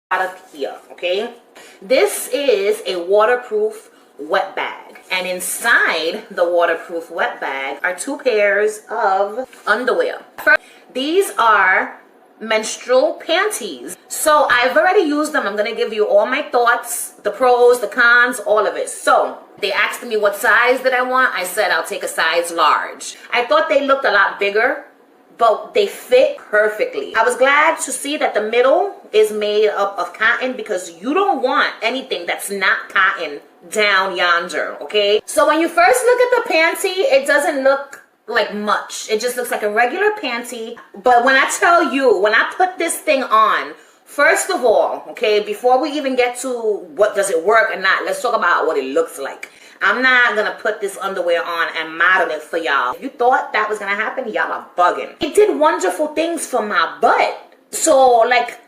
product here, okay? This is a waterproof wet bag, and inside the waterproof wet bag are 2 pairs of underwear. First, these are menstrual panties. So I've already used them. I'm gonna give you all my thoughts, the pros, the cons, all of it. So they asked me what size did I want. I said I'll take a size large. I thought they looked a lot bigger, but they fit perfectly. I was glad to see that the middle is made up of cotton, because you don't want anything that's not cotton down yonder, okay? So when you first look at the panty, it doesn't look like much. It just looks like a regular panty. But when I tell you, when I put this thing on, first of all, okay, before we even get to what does it work or not, let's talk about what it looks like. I'm not gonna put this underwear on and model it for y'all. If you thought that was gonna happen, y'all are bugging. It did wonderful things for my butt. So, like,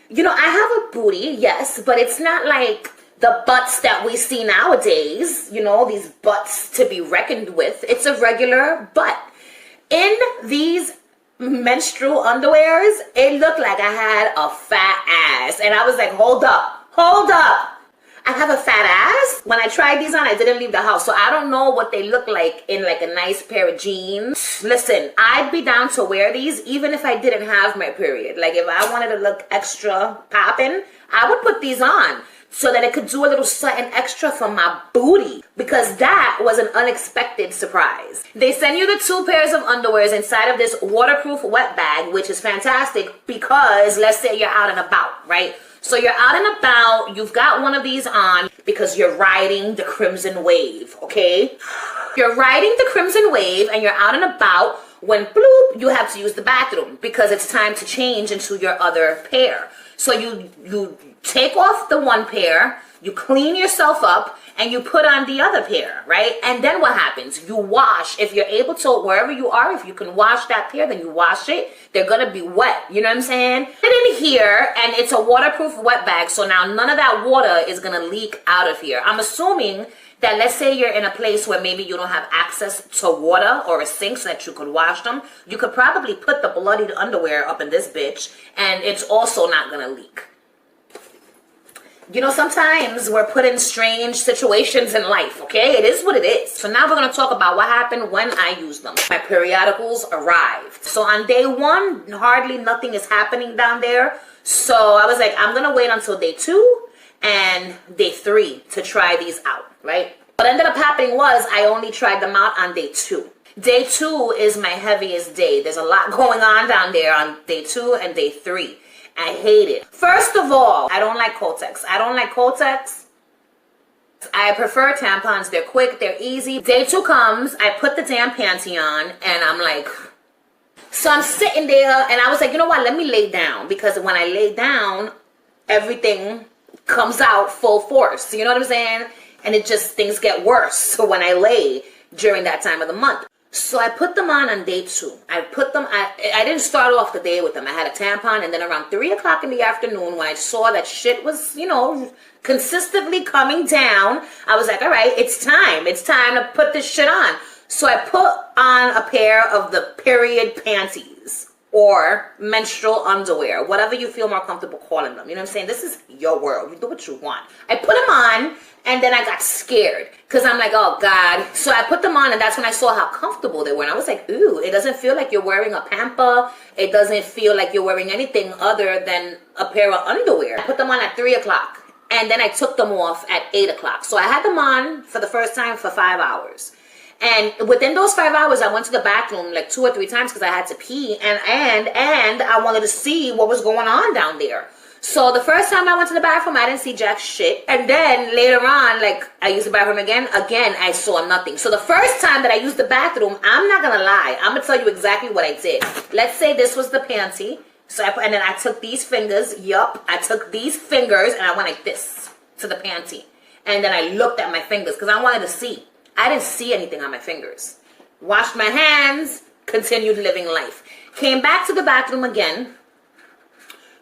you know, I have a booty, yes, but it's not like the butts that we see nowadays, you know, these butts to be reckoned with. It's a regular butt. In these menstrual underwears, it looked like I had a fat ass. And I was like, hold up, hold up. I have a fat ass? When I tried these on, I didn't leave the house. So I don't know what they look like in like a nice pair of jeans. Listen, I'd be down to wear these even if I didn't have my period. Like if I wanted to look extra poppin', I would put these on so that it could do a little something extra for my booty, because that was an unexpected surprise. They send you the 2 pairs of underwears inside of this waterproof wet bag, which is fantastic because let's say you're out and about, right? So you're out and about, you've got one of these on because you're riding the crimson wave, okay? You're riding the crimson wave and you're out and about when bloop, you have to use the bathroom because it's time to change into your other pair. So you take off the one pair, you clean yourself up, and you put on the other pair, right? And then what happens? You wash. If you're able to, wherever you are, if you can wash that pair, then you wash it. They're gonna be wet, you know what I'm saying? Put it in here, and it's a waterproof wet bag, so now none of that water is gonna leak out of here. I'm assuming that let's say you're in a place where maybe you don't have access to water or a sink so that you could wash them, you could probably put the bloodied underwear up in this bitch, and it's also not gonna leak. You know, sometimes we're put in strange situations in life, okay? It is what it is. So now we're going to talk about what happened when I used them. My periodicals arrived. So on day 1, hardly nothing is happening down there. So I was like, I'm going to wait until day 2 and day 3 to try these out, right? What ended up happening was I only tried them out on day 2. Day 2 is my heaviest day. There's a lot going on down there on day 2 and day 3. I hate it. First of all, I don't like Kotex. I don't like Kotex. I prefer tampons. They're quick, they're easy. Day 2 comes, I put the damn panty on, and I'm like, so I'm sitting there, and I was like, you know what, let me lay down, because when I lay down, everything comes out full force. You know what I'm saying? And it just, things get worse when I lay during that time of the month. So I put them on day 2. I put them, I didn't start off the day with them. I had a tampon, and then around 3 o'clock in the afternoon, when I saw that shit was, you know, consistently coming down, I was like, all right, it's time. It's time to put this shit on. So I put on a pair of the period panties or menstrual underwear, whatever you feel more comfortable calling them. You know what I'm saying? This is your world. You do what you want. I put them on, and then I got scared because I'm like, oh God. So I put them on, and that's when I saw how comfortable they were. And I was like, ooh, it doesn't feel like you're wearing a pamper. It doesn't feel like you're wearing anything other than a pair of underwear. I put them on at 3 o'clock, and then I took them off at 8 o'clock. So I had them on for the first time for 5 hours. And within those 5 hours, I went to the bathroom like 2 or 3 times because I had to pee, and I wanted to see what was going on down there. So the first time I went to the bathroom, I didn't see jack shit. And then later on, like, I used the bathroom again, I saw nothing. So the first time that I used the bathroom, I'm not gonna lie, I'm gonna tell you exactly what I did. Let's say this was the panty. So and then I took these fingers, I took these fingers, and I went like this to the panty. And then I looked at my fingers because I wanted to see. I didn't see anything on my fingers. Washed my hands, continued living life. Came back to the bathroom again,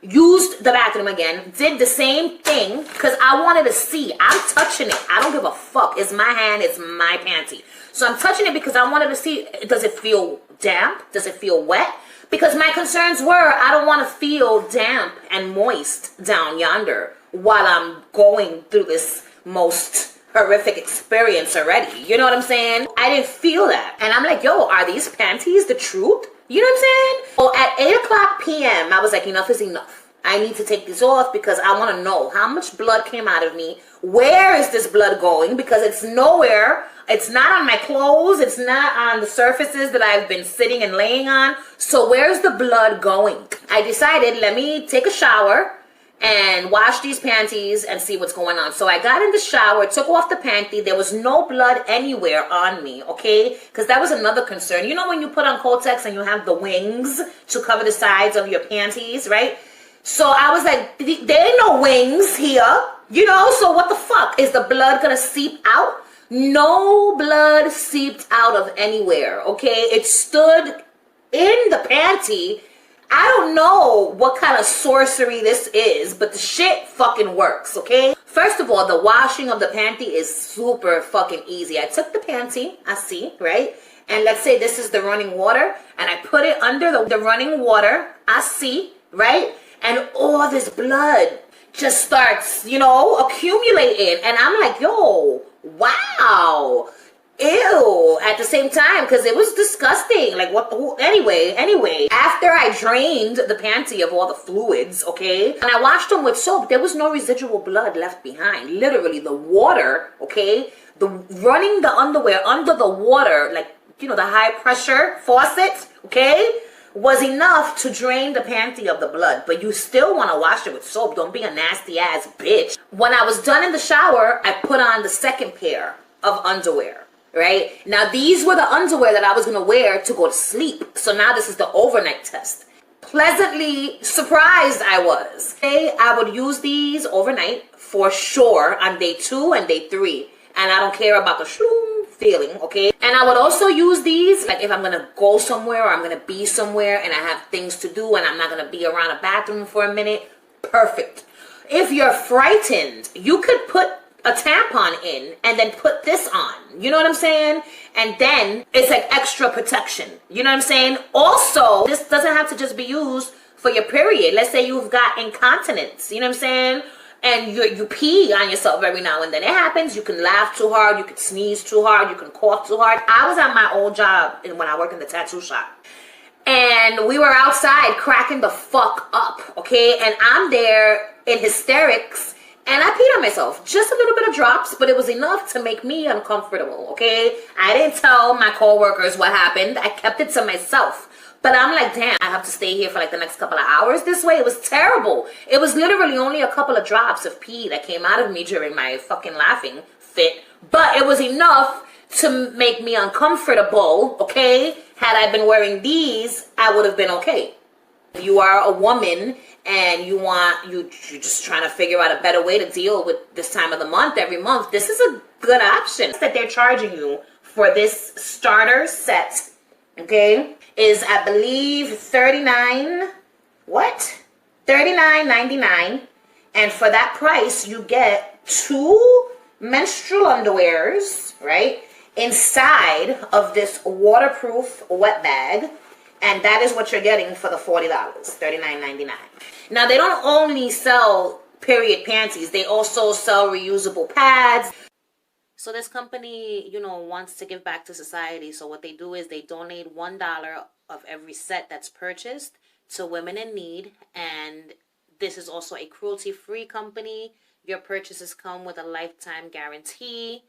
used the bathroom again, did the same thing because I wanted to see. I'm touching it. I don't give a fuck. It's my hand. It's my panty. So I'm touching it because I wanted to see, does it feel damp? Does it feel wet? Because my concerns were, I don't want to feel damp and moist down yonder while I'm going through this most horrific experience already. You know what I'm saying? I didn't feel that. And I'm like, yo, are these panties the truth? You know what I'm saying? Well, at 8 o'clock p.m., I was like, enough is enough. I need to take these off because I want to know how much blood came out of me. Where is this blood going? Because it's nowhere. It's not on my clothes. It's not on the surfaces that I've been sitting and laying on. So where's the blood going? I decided, let me take a shower and wash these panties and see what's going on. So I got in the shower, took off the panty. There was no blood anywhere on me, okay? Because that was another concern. You know when you put on Kotex and you have the wings to cover the sides of your panties, right? So I was like, there ain't no wings here, you know? So what the fuck? Is the blood gonna seep out? No blood seeped out of anywhere, okay? It stood in the panty. I don't know what kind of sorcery this is, but the shit fucking works, okay? First of all, the washing of the panty is super fucking easy. I took the panty, I see, right? And let's say this is the running water, and I put it under the running water, I see, right? And all this blood just starts, you know, accumulating. And I'm like, yo, wow. Ew, at the same time, because it was disgusting. Like, what the, anyway, after I drained the panty of all the fluids, okay, and I washed them with soap, there was no residual blood left behind. Literally, the water, okay, running the underwear under the water, like, you know, the high pressure faucet, okay, was enough to drain the panty of the blood. But you still want to wash it with soap. Don't be a nasty ass bitch. When I was done in the shower, I put on the second pair of underwear. Right? Now, these were the underwear that I was going to wear to go to sleep. So now this is the overnight test. Pleasantly surprised I was. Okay, I would use these overnight for sure on day 2 and day 3. And I don't care about the shloom feeling, okay? And I would also use these, like if I'm going to go somewhere or I'm going to be somewhere and I have things to do and I'm not going to be around a bathroom for a minute. Perfect. If you're frightened, you could put a tampon in and then put this on, you know what I'm saying? And then it's like extra protection, you know what I'm saying? Also, this doesn't have to just be used for your period. Let's say you've got incontinence, you know what I'm saying? And you pee on yourself every now and then. It happens. You can laugh too hard, you can sneeze too hard, you can cough too hard. I was at my old job when I worked in the tattoo shop, and we were outside cracking the fuck up, okay? And I'm there in hysterics. And I peed on myself, just a little bit of drops, but it was enough to make me uncomfortable, okay? I didn't tell my coworkers what happened. I kept it to myself. But I'm like, damn, I have to stay here for like the next couple of hours this way. It was terrible. It was literally only a couple of drops of pee that came out of me during my fucking laughing fit. But it was enough to make me uncomfortable, okay? Had I been wearing these, I would have been okay. If you are a woman and you're just trying to figure out a better way to deal with this time of the month, every month, this is a good option. That they're charging you for this starter set, okay, is I believe $39.99, and for that price you get 2 menstrual underwears, right, inside of this waterproof wet bag. And that is what you're getting for the $40, $39.99. Now, they don't only sell period panties. They also sell reusable pads. So this company, you know, wants to give back to society. So what they do is they donate $1 of every set that's purchased to women in need. And this is also a cruelty-free company. Your purchases come with a lifetime guarantee.